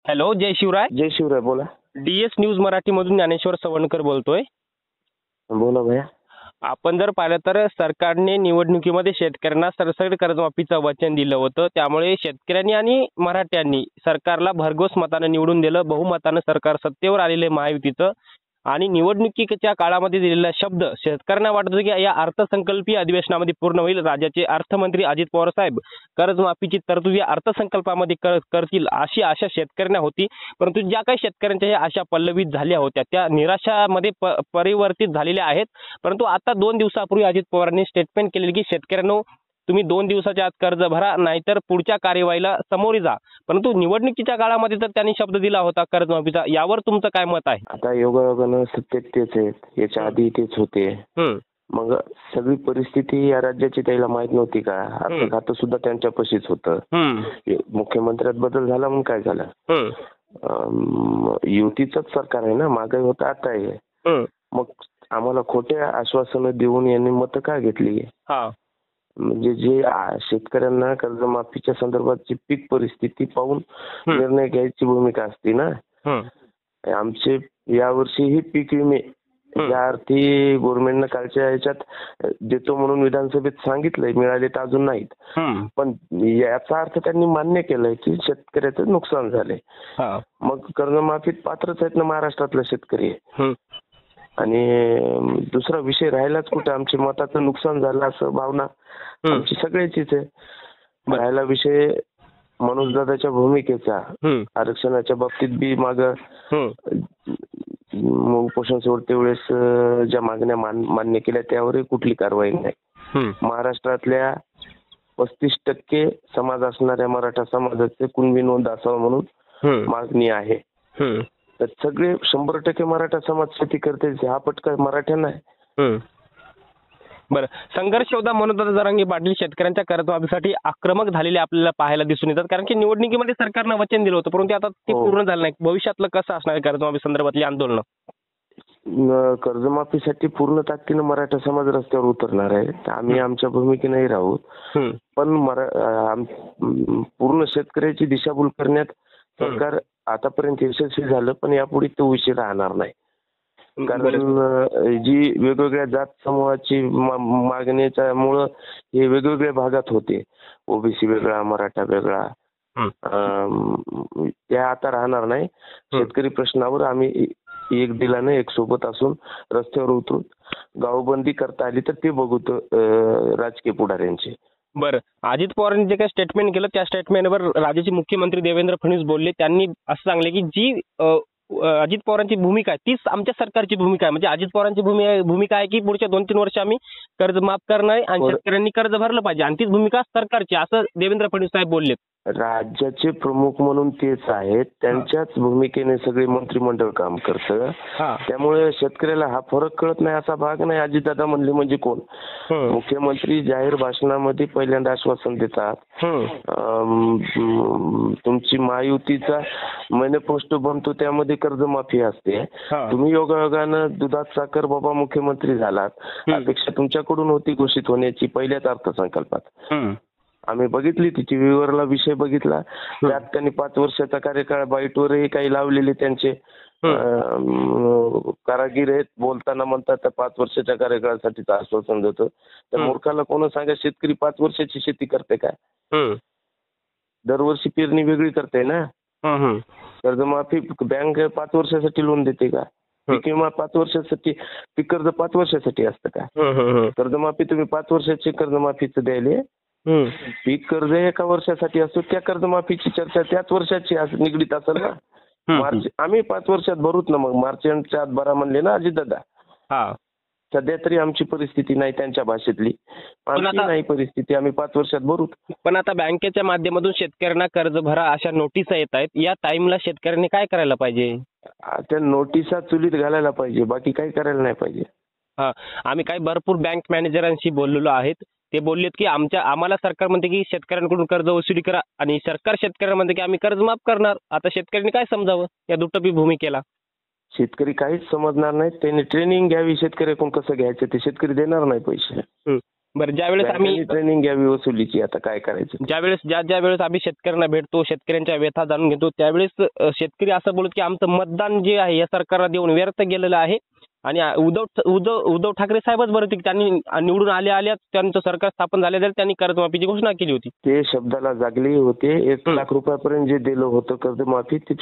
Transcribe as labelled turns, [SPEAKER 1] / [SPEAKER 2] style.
[SPEAKER 1] Hello, जय शिवराय.
[SPEAKER 2] जय शिवराय. बोला.
[SPEAKER 1] DS news मराठीमधून ज्ञानेश्वर सवणकर बोलतोय.
[SPEAKER 2] बोला भैया.
[SPEAKER 1] आपण जर पाहिलं तर सरकारने निवडणुकीमध्ये शेतकऱ्यांना सरसकट कर्जमाफीचं वचन दिलं होतं. त्यामुळे शेतकऱ्यांनी आणि मराठ्यांनी सरकारला भरघोस मतानं निवडून दिलं. बहुमतानं सरकार सत्तेवर आलेलं आहे महायुतीचं. आणि निवडणुकीच्या काळामध्ये दिलेला शब्द शेतकऱ्यांना वाटत होता की या अर्थसंकल्पीय अधिवेशनामध्ये पूर्ण होईल. राज्याचे अर्थमंत्री अजित पवार साहेब कर्जमाफीची तरतूद या अर्थसंकल्पामध्ये करतील अशी आशा शेतकऱ्यांना होती. परंतु ज्या काही शेतकऱ्यांच्या ह्या आशा पल्लवित झाल्या होत्या त्या निराशामध्ये परिवर्तित झालेल्या आहेत. परंतु आता 2 दिवसापूर्वी अजित पवारांनी स्टेटमेंट केलेली की शेतकऱ्यांनो, तुम्ही 2 दिवसाच्या आत कर्ज भरा, नाहीतर पुढच्या कार्यवाहीला सामोरे जा. परंतु निवडणुकीच्या काळामध्ये तर त्यांनी शब्द दिला होता कर्जमाफीचा. यावर तुमचं काय मत आहे?
[SPEAKER 2] आता योगायोगानं सत्तेत तेच आहेत, याच्या आधी तेच होते. मग सगळी परिस्थिती या राज्याची त्याला माहित नव्हती का? अर्थ खातं सुद्धा त्यांच्यापाशीच होतं. मुख्यमंत्र्यात बदल झाला म्हणून काय झालं? युतीचंच सरकार आहे ना, मागे होतं आता आहे. मग आम्हाला खोट्या आश्वासनं देऊन यांनी मतं का घेतली? म्हणजे जे शेतकऱ्यांना कर्जमाफीच्या संदर्भातची पीक परिस्थिती पाहून निर्णय घ्यायची भूमिका असते ना. आमचे यावर्षीही पीक विमे या अर्थी गव्हर्नमेंटनं कालच्या ह्याच्यात देतो म्हणून विधानसभेत सांगितलंय, मिळाले तर अजून नाहीत. पण याचा अर्थ त्यांनी मान्य केलंय की शेतकऱ्याचं नुकसान झालंय. मग कर्जमाफीत पात्रच आहेत ना महाराष्ट्रातले शेतकरी. आणि दुसरा विषय राहिलाच कुठं? आमच्या मताचं नुकसान झालं असं भावना आमची सगळ्याचीच आहे. राहिला विषय मनोजदादाच्या भूमिकेचा, आरक्षणाच्या बाबतीत बी माग उपोषण सोडते वेळेस ज्या मागण्या मान्य केल्या त्यावरही कुठली कारवाई नाही. महाराष्ट्रातल्या 35% समाज असणाऱ्या मराठा समाजाचे कुणबी नोंद असावं म्हणून मागणी आहे. तर सगळे 100% मराठा समाज शेती करते, हा पटका मराठ्यांना आहे.
[SPEAKER 1] बरं, संघर्ष योद्धा मनोजदादा जरांगे पाटील शेतकऱ्यांच्या कर्जमाफीसाठी आक्रमक झालेले आपल्याला पाहायला दिसून येतात. कारण की निवडणुकीमध्ये सरकारनं वचन दिलं होतं, परंतु आता ते पूर्ण झालं नाही. भविष्यातलं कसं असणार आहे कर्जमाफी संदर्भातली आंदोलन?
[SPEAKER 2] कर्जमाफीसाठी पूर्ण ताकदीनं मराठा समाज रस्त्यावर उतरणार आहे. आम्ही आमच्या भूमिकेने राहू. पण पूर्ण शेतकऱ्याची दिशाभूल करण्यात सरकार आतापर्यंत यशस्वी झालं, पण यापुढे तो उशीर राहणार नाही. कारण जी वेगवेगळ्या जात समूहाची मागणीच्या मुळे हे वेगवेगळ्या भागात होते. ओबीसी वेगळा, मराठा वेगळा, त्या आता राहणार नाही. शेतकरी प्रश्नावर आम्ही एक दिलाने एक सोबत असून रस्त्यावर उतरून गावबंदी करता आली तर ते बघू राजकीय पुढाऱ्यांचे.
[SPEAKER 1] बरं, अजित पवारांनी जे काही स्टेटमेंट केलं त्या स्टेटमेंटवर राज्याचे मुख्यमंत्री देवेंद्र फडणवीस बोलले. त्यांनी असं सांगले की जी अजित पवारांची भूमिका आहे तीच आमच्या सरकारची भूमिका आहे. म्हणजे अजित पवारांची भूमिका आहे की पुढच्या 2-3 वर्ष आम्ही कर्ज माफ करणार आणि शेतकऱ्यांनी कर्ज भरलं पाहिजे, आणि तीच भूमिका सरकारची, असं देवेंद्र फडणवीस साहेब बोलले.
[SPEAKER 2] राज्याचे प्रमुख म्हणून तेच आहेत, त्यांच्याच भूमिकेने सगळे मंत्रिमंडळ काम करतं. त्यामुळे शेतकऱ्याला हा फरक कळत नाही असा भाग नाही. अजितदादा म्हणले म्हणजे कोण? मुख्यमंत्री जाहीर भाषणामध्ये पहिल्यांदा आश्वासन देतात, तुमची महायुतीचा मैनिफेस्टो बनतो त्यामध्ये कर्जमाफी असते. तुम्ही योगायोगानं दुधात साखर बाबा मुख्यमंत्री झालात, अपेक्षा तुमच्याकडून होती घोषित होण्याची पहिल्याच अर्थसंकल्पात. आम्ही बघितली तिची विवरला विषय बघितला. त्यात त्यांनी 5 वर्षाचा कार्यकाळ बाईटवरही काही लावलेले त्यांचे कारागीर आहेत. बोलताना म्हणतात तर 5 वर्षाच्या कार्यकाळासाठी आश्वासन देतो. तर मूर्खाला कोण सांगा शेतकरी 5 वर्षाची शेती करते काय? दरवर्षी पेरणी वेगळी करते ना. कर्जमाफी बँक 5 वर्षासाठी लोन देते का? पीक विमा 5 वर्षासाठी, पीक कर्ज 5 वर्षासाठी असतं का? कर्जमाफी तुम्ही 5 वर्षाची कर्जमाफीचं द्यायले, पीक कर्ज 1 वर्षासाठी असतो. त्या कर्जमाफीची चर्चा त्याच वर्षाची निगडीत असेल ना. मार्च आम्ही 5 वर्षात भरूच ना. मग मार्चच्या आत भरा म्हणले ना अजितदादा. सध्या तरी आमची परिस्थिती नाही त्यांच्या भाषेतली, आमची नाही परिस्थिती, आम्ही 5 वर्षात भरू.
[SPEAKER 1] पण आता बँकेच्या माध्यमातून शेतकऱ्यांना कर्ज भरा अशा नोटिसा येत आहेत. या टाइमला शेतकऱ्यांनी काय करायला पाहिजे?
[SPEAKER 2] त्या नोटिसा चुलीत घालायला पाहिजे, बाकी काही करायला नाही पाहिजे.
[SPEAKER 1] आम्ही काही भरपूर बँक मॅनेजरांशी बोललेलो आहेत. ते बोललेत की आम्हाला सरकार म्हणते की शेतकऱ्यांकडून कर्ज वसुली करा, आणि सरकार शेतकऱ्यांना म्हणते की आम्ही कर्ज माफ करणार. आता शेतकऱ्यांनी काय समजावं या दुटप्पी भूमिकेला?
[SPEAKER 2] शेतकरी काहीच समजणार नाही. त्यांनी ट्रेनिंग घ्यावी शेतकऱ्याकडून कसं घ्यायचं ते. शेतकरी देणार नाही पैसे.
[SPEAKER 1] बरं, ज्यावेळेस आम्ही
[SPEAKER 2] ट्रेनिंग घ्यावी वसुलीची, आता काय करायचं.
[SPEAKER 1] ज्या वेळेस आम्ही शेतकऱ्यांना भेटतो, शेतकऱ्यांच्या व्यथा जाणून घेतो, त्यावेळेस शेतकरी असं बोलत की आमचं मतदान जे आहे या सरकारला देऊन व्यर्थ गेलेलं आहे आणि उद्धव ठाकरे साहेबच बरं होते, त्यांनी निवडून आल्या त्यांचं सरकार स्थापन झाल्यावर त्यांनी कर्जमाफीची घोषणा केली होती.
[SPEAKER 2] ते शब्दाला जागले होते. 1 लाख रुपयापर्यंत जे दिलं होतं कर्जमाफी, ते